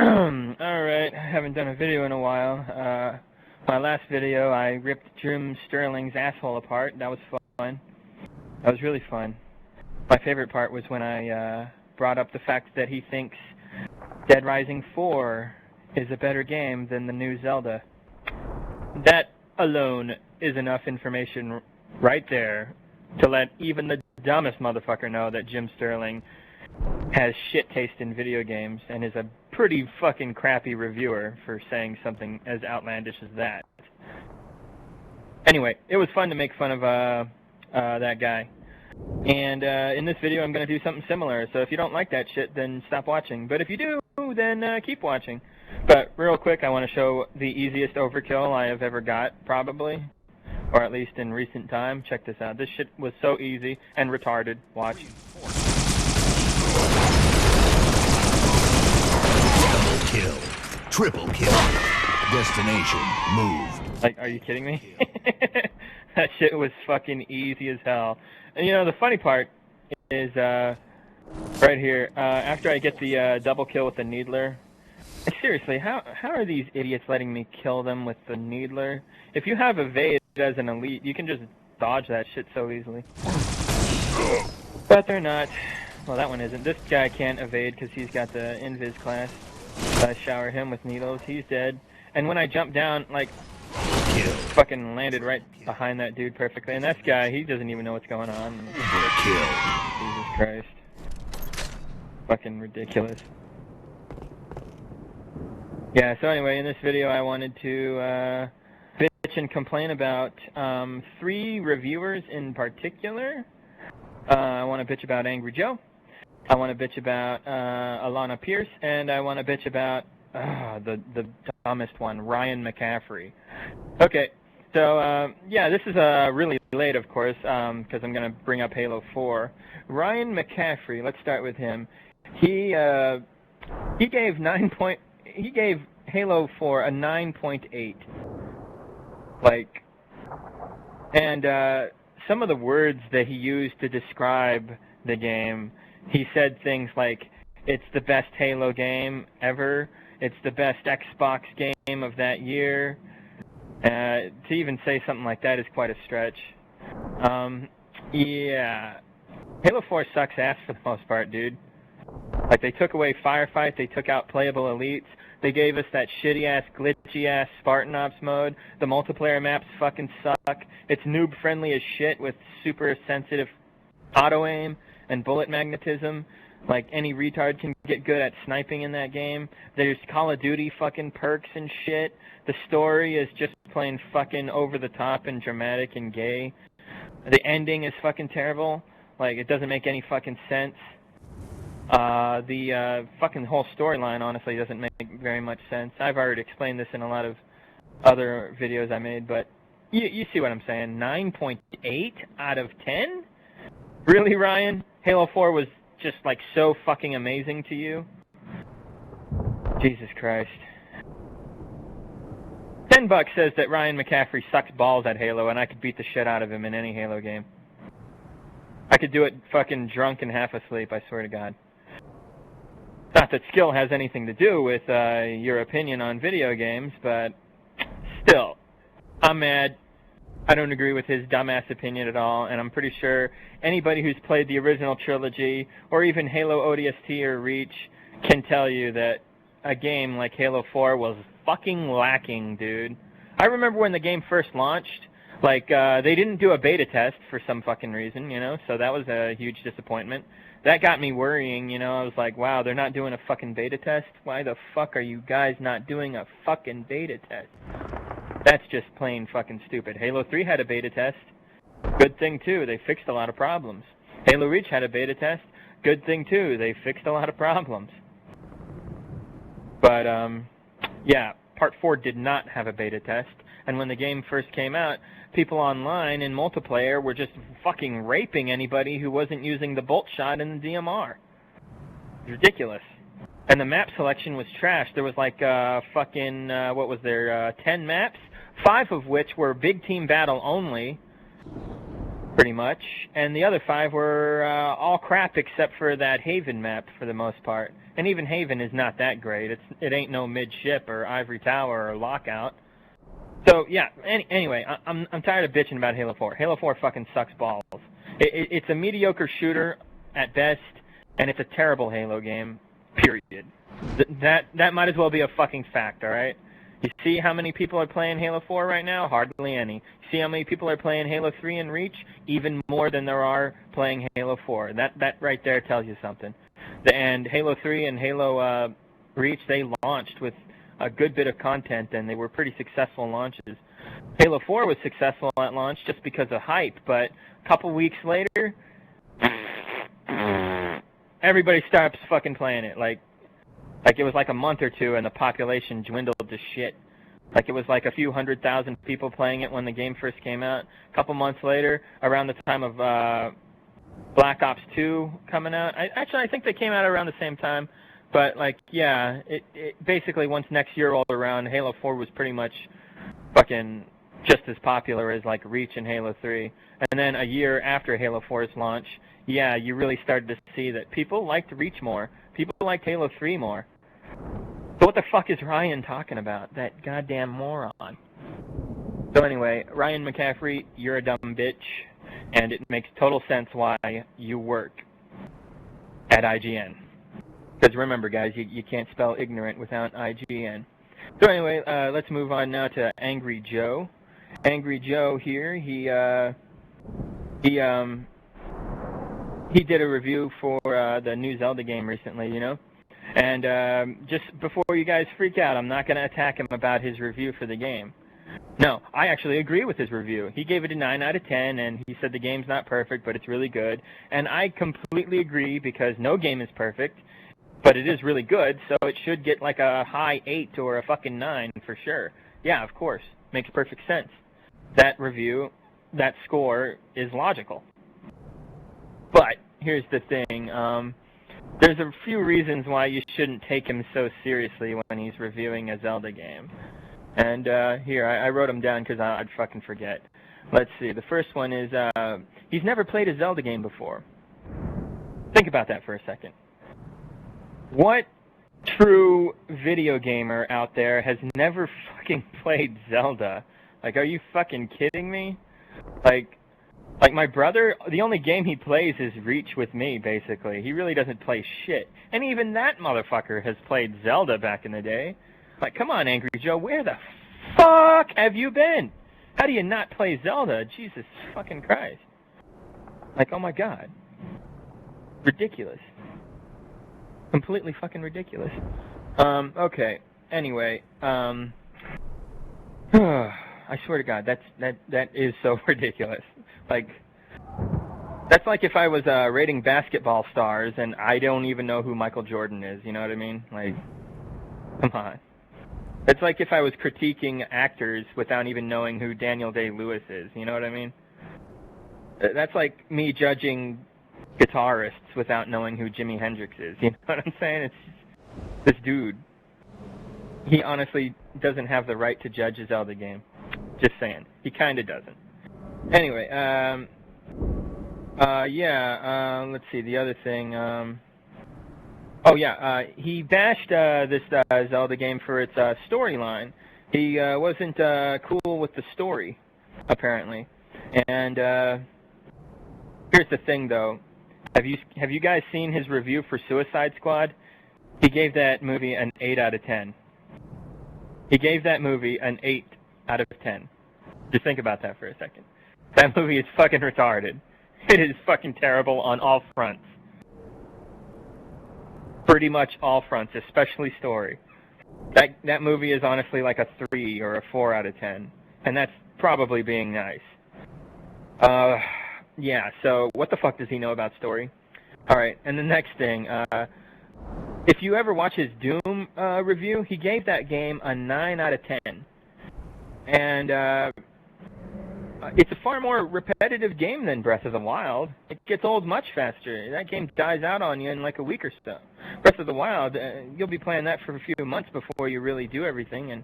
Alright, I haven't done a video in a while. My last video, I ripped Jim Sterling's asshole apart. That was fun. That was really fun. My favorite part was when I brought up the fact that he thinks Dead Rising 4 is a better game than the new Zelda. That alone is enough information right there to let even the dumbest motherfucker know that Jim Sterling has shit taste in video games and is a pretty fucking crappy reviewer for saying something as outlandish as that. Anyway, it was fun to make fun of that guy. And in this video I'm going to do something similar, so if you don't like that shit, then stop watching. But if you do, then keep watching. But real quick, I want to show the easiest overkill I have ever got, probably. Or at least in recent time. Check this out. This shit was so easy and retarded. Watch. Double kill. Triple kill. Destination moved. Like, are you kidding me? That shit was fucking easy as hell. And you know, the funny part is, right here, after I get the double kill with the Needler, seriously, how are these idiots letting me kill them with the Needler? If you have evade as an elite, you can just dodge that shit so easily. But they're not. Well, that one isn't. This guy can't evade because he's got the invis class. I shower him with needles. He's dead. And when I jump down, like, fucking landed right behind that dude perfectly. And this guy, he doesn't even know what's going on. Jesus Christ. Fucking ridiculous. Yeah, so anyway, in this video I wanted to bitch and complain about 3 reviewers in particular. I want to bitch about Angry Joe. I want to bitch about Alanah Pierce, and I want to bitch about the dumbest one, Ryan McCaffrey. Okay, so yeah, this is really late, of course, because I'm going to bring up Halo 4. Ryan McCaffrey, let's start with him. He gave Halo 4 a 9.8. Like, and some of the words that he used to describe the game, he said things like, it's the best Halo game ever, it's the best Xbox game of that year. To even say something like that is quite a stretch. Yeah. Halo 4 sucks ass for the most part, dude. Like, they took away Firefight, they took out playable elites, they gave us that shitty-ass, glitchy-ass Spartan Ops mode, the multiplayer maps fucking suck, it's noob-friendly as shit with super sensitive auto-aim and bullet magnetism, like any retard can get good at sniping in that game, there's Call of Duty fucking perks and shit, the story is just plain fucking over-the-top and dramatic and gay, the ending is fucking terrible, like, it doesn't make any fucking sense. The fucking whole storyline, honestly, doesn't make very much sense. I've already explained this in a lot of other videos I made, but you see what I'm saying. 9.8 out of 10? Really, Ryan? Halo 4 was just, like, so fucking amazing to you? Jesus Christ. $10 says that Ryan McCaffrey sucks balls at Halo, and I could beat the shit out of him in any Halo game. I could do it fucking drunk and half asleep, I swear to God. Not that skill has anything to do with your opinion on video games, but still, I'm mad. I don't agree with his dumbass opinion at all, and I'm pretty sure anybody who's played the original trilogy, or even Halo ODST or Reach, can tell you that a game like Halo 4 was fucking lacking, dude. I remember when the game first launched, like, they didn't do a beta test for some fucking reason, you know, so that was a huge disappointment. That got me worrying, you know, I was like, wow, they're not doing a fucking beta test? Why the fuck are you guys not doing a fucking beta test? That's just plain fucking stupid. Halo 3 had a beta test. Good thing, too, they fixed a lot of problems. Halo Reach had a beta test. Good thing, too, they fixed a lot of problems. But, yeah, Part 4 did not have a beta test, and when the game first came out, people online in multiplayer were just fucking raping anybody who wasn't using the bolt shot in the DMR. Ridiculous. And the map selection was trash. There was like fucking, what was there, 10 maps? 5 of which were big team battle only. pretty much, and the other 5 were all crap except for that Haven map for the most part. And even Haven is not that great. It ain't no Midship or Ivory Tower or Lockout. So yeah. Anyway, I'm tired of bitching about Halo 4. Halo 4 fucking sucks balls. It's a mediocre shooter at best, and it's a terrible Halo game. Period. That might as well be a fucking fact. All right. You see how many people are playing Halo 4 right now? Hardly any. You see how many people are playing Halo 3 and Reach? Even more than there are playing Halo 4. That right there tells you something. And Halo 3 and Halo Reach, they launched with a good bit of content, and they were pretty successful launches. Halo 4 was successful at launch just because of hype, but a couple weeks later, everybody stops fucking playing it. Like it was like a month or two, and the population dwindled to shit. Like it was like a few 100,000 people playing it when the game first came out. A couple months later, around the time of Black Ops 2 coming out. I think they came out around the same time. But like, yeah, it basically once next year rolled around, Halo 4 was pretty much fucking just as popular as like Reach and Halo 3. And then a year after Halo 4's launch, yeah, you really started to see that people liked Reach more. People liked Halo 3 more. So what the fuck is Ryan talking about? That goddamn moron. So anyway, Ryan McCaffrey, you're a dumb bitch, and it makes total sense why you work at IGN. Because remember, guys, you can't spell ignorant without IGN. So anyway, let's move on now to Angry Joe. Angry Joe here, he did a review for the new Zelda game recently, you know? And just before you guys freak out, I'm not going to attack him about his review for the game. No, I actually agree with his review. He gave it a 9 out of 10, and he said the game's not perfect, but it's really good. And I completely agree, because no game is perfect, but it is really good, so it should get like a high 8 or a fucking 9 for sure. Yeah, of course. Makes perfect sense. That review, that score is logical. But here's the thing. There's a few reasons why you shouldn't take him so seriously when he's reviewing a Zelda game. And here, I wrote them down because I'd fucking forget. Let's see. The first one is he's never played a Zelda game before. Think about that for a second. What true video gamer out there has never fucking played Zelda? Like, are you fucking kidding me? Like my brother, the only game he plays is Reach with me, basically. He really doesn't play shit. And even that motherfucker has played Zelda back in the day. Like, come on, Angry Joe, where the fuck have you been? How do you not play Zelda? Jesus fucking Christ. Like, oh my god. Ridiculous. Completely fucking ridiculous. Okay. Anyway, I swear to God, that is so ridiculous. Like, that's like if I was rating basketball stars and I don't even know who Michael Jordan is. You know what I mean? Like, come on. It's like if I was critiquing actors without even knowing who Daniel Day-Lewis is. You know what I mean? That's like me judging guitarists without knowing who Jimi Hendrix is. You know what I'm saying? It's just, this dude, he honestly doesn't have the right to judge a Zelda game. Just saying. He kind of doesn't. Anyway, let's see, the other thing, he bashed this Zelda game for its storyline. He wasn't cool with the story, apparently. And here's the thing, though. Have you guys seen his review for Suicide Squad? He gave that movie an 8 out of 10. He gave that movie an 8 out of 10. Just think about that for a second. That movie is fucking retarded. It is fucking terrible on all fronts. Pretty much all fronts, especially story. That movie is honestly like a 3 or a 4 out of 10. And that's probably being nice. Yeah, so what the fuck does he know about story? Alright, and the next thing, if you ever watch his Doom review, he gave that game a 9 out of 10. And it's a far more repetitive game than Breath of the Wild. It gets old much faster. That game dies out on you in like a week or so. Breath of the Wild, you'll be playing that for a few months before you really do everything. And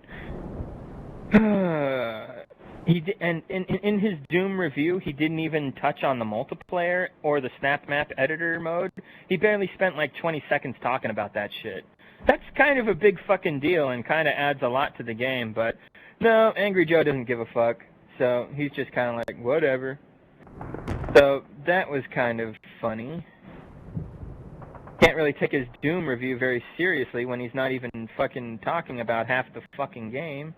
And in his Doom review, he didn't even touch on the multiplayer or the snap map editor mode. He barely spent like 20 seconds talking about that shit. That's kind of a big fucking deal and kind of adds a lot to the game, but no, Angry Joe doesn't give a fuck, so he's just kind of like, whatever. So that was kind of funny. Can't really take his Doom review very seriously when he's not even fucking talking about half the fucking game.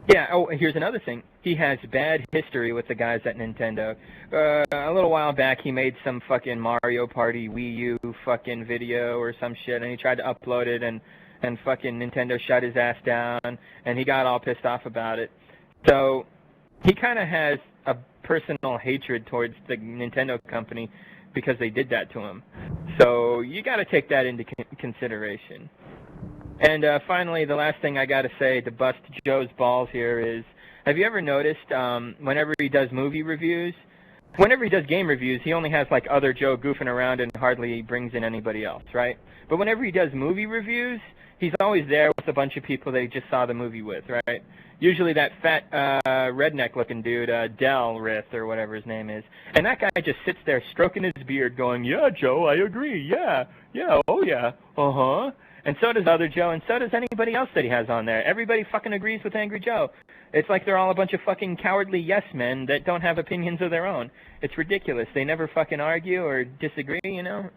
Yeah, oh, here's another thing. He has bad history with the guys at Nintendo. A little while back, he made some fucking Mario Party Wii U fucking video or some shit, and he tried to upload it, and fucking Nintendo shut his ass down, and he got all pissed off about it. So he kind of has a personal hatred towards the Nintendo company because they did that to him. So you got to take that into consideration. And finally, the last thing I got to say to bust Joe's balls here is, have you ever noticed whenever he does movie reviews, whenever he does game reviews, he only has like other Joe goofing around and hardly brings in anybody else, right? But whenever he does movie reviews, he's always there with a bunch of people that he just saw the movie with, right? Usually that fat redneck-looking dude, Del Rith or whatever his name is. And that guy just sits there stroking his beard going, yeah, Joe, I agree, yeah, oh yeah, uh-huh. And so does other Joe, and so does anybody else that he has on there. Everybody fucking agrees with Angry Joe. It's like they're all a bunch of fucking cowardly yes men that don't have opinions of their own. It's ridiculous. They never fucking argue or disagree, you know?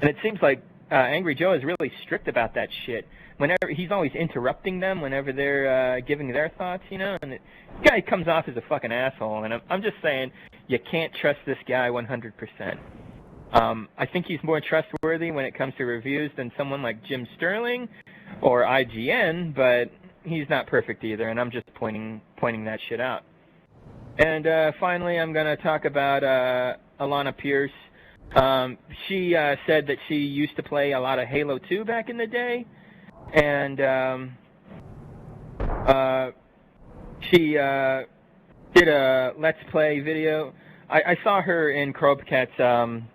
And it seems like Angry Joe is really strict about that shit. Whenever he's always interrupting them whenever they're giving their thoughts, you know? And the guy comes off as a fucking asshole, and I'm just saying, you can't trust this guy 100%. I think he's more trustworthy when it comes to reviews than someone like Jim Sterling or IGN, but he's not perfect either, and I'm just pointing that shit out. And finally, I'm going to talk about Alanah Pierce. She said that she used to play a lot of Halo 2 back in the day, and she did a Let's Play video. I saw her in Krobcat's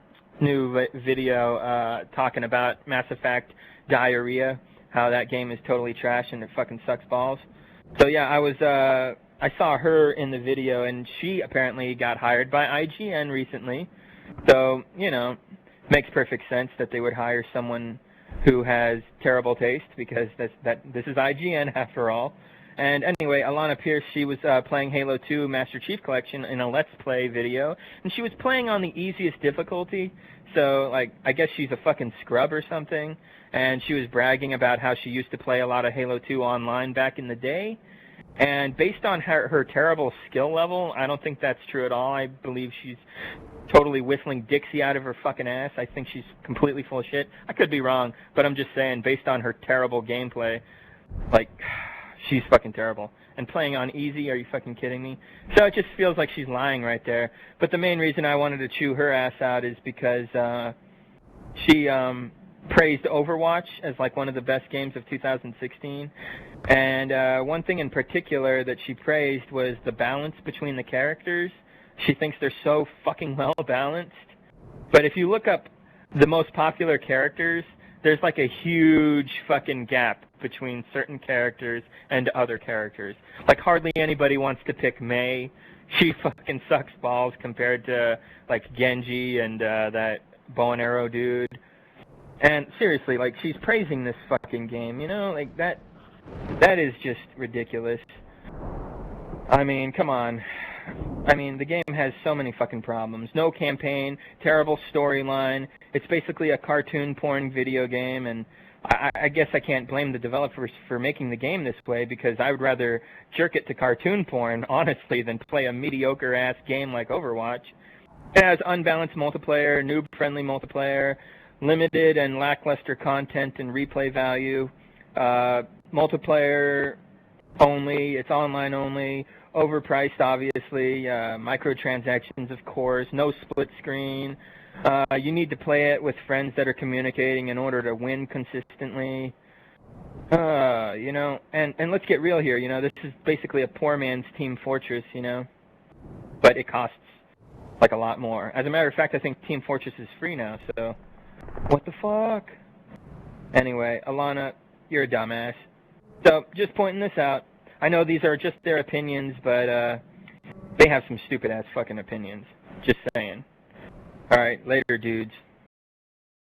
new video talking about Mass Effect Diarrhea, how that game is totally trash and it fucking sucks balls. So yeah, I saw her in the video, and she apparently got hired by IGN recently. So, you know, makes perfect sense that they would hire someone who has terrible taste, because this is IGN after all. And anyway, Alanah Pierce, she was playing Halo 2 Master Chief Collection in a Let's Play video, and she was playing on the easiest difficulty, so, like, I guess she's a fucking scrub or something, and she was bragging about how she used to play a lot of Halo 2 online back in the day, and based on her terrible skill level, I don't think that's true at all. I believe she's totally whistling Dixie out of her fucking ass. I think she's completely full of shit. I could be wrong, but I'm just saying, based on her terrible gameplay, like, she's fucking terrible. And playing on easy, are you fucking kidding me? So it just feels like she's lying right there. But the main reason I wanted to chew her ass out is because she praised Overwatch as like one of the best games of 2016. And one thing in particular that she praised was the balance between the characters. She thinks they're so fucking well balanced. But if you look up the most popular characters, there's like a huge fucking gap between certain characters and other characters. Like, hardly anybody wants to pick Mei. She fucking sucks balls compared to, like, Genji and that bow and arrow dude. And seriously, like, she's praising this fucking game, you know? Like, that is just ridiculous. I mean, come on. I mean, the game has so many fucking problems. No campaign, terrible storyline. It's basically a cartoon porn video game, and I guess I can't blame the developers for making the game this way, because I would rather jerk it to cartoon porn, honestly, than play a mediocre-ass game like Overwatch. It has unbalanced multiplayer, noob-friendly multiplayer, limited and lackluster content and replay value, multiplayer only, it's online only, overpriced, obviously, microtransactions, of course, no split screen. You need to play it with friends that are communicating in order to win consistently. You know, and let's get real here, you know, this is basically a poor man's Team Fortress, you know, but it costs, like, a lot more. As a matter of fact, I think Team Fortress is free now, so what the fuck? Anyway, Alanah, you're a dumbass. So, just pointing this out. I know these are just their opinions, but they have some stupid-ass fucking opinions. Just saying. Alright, later, dudes.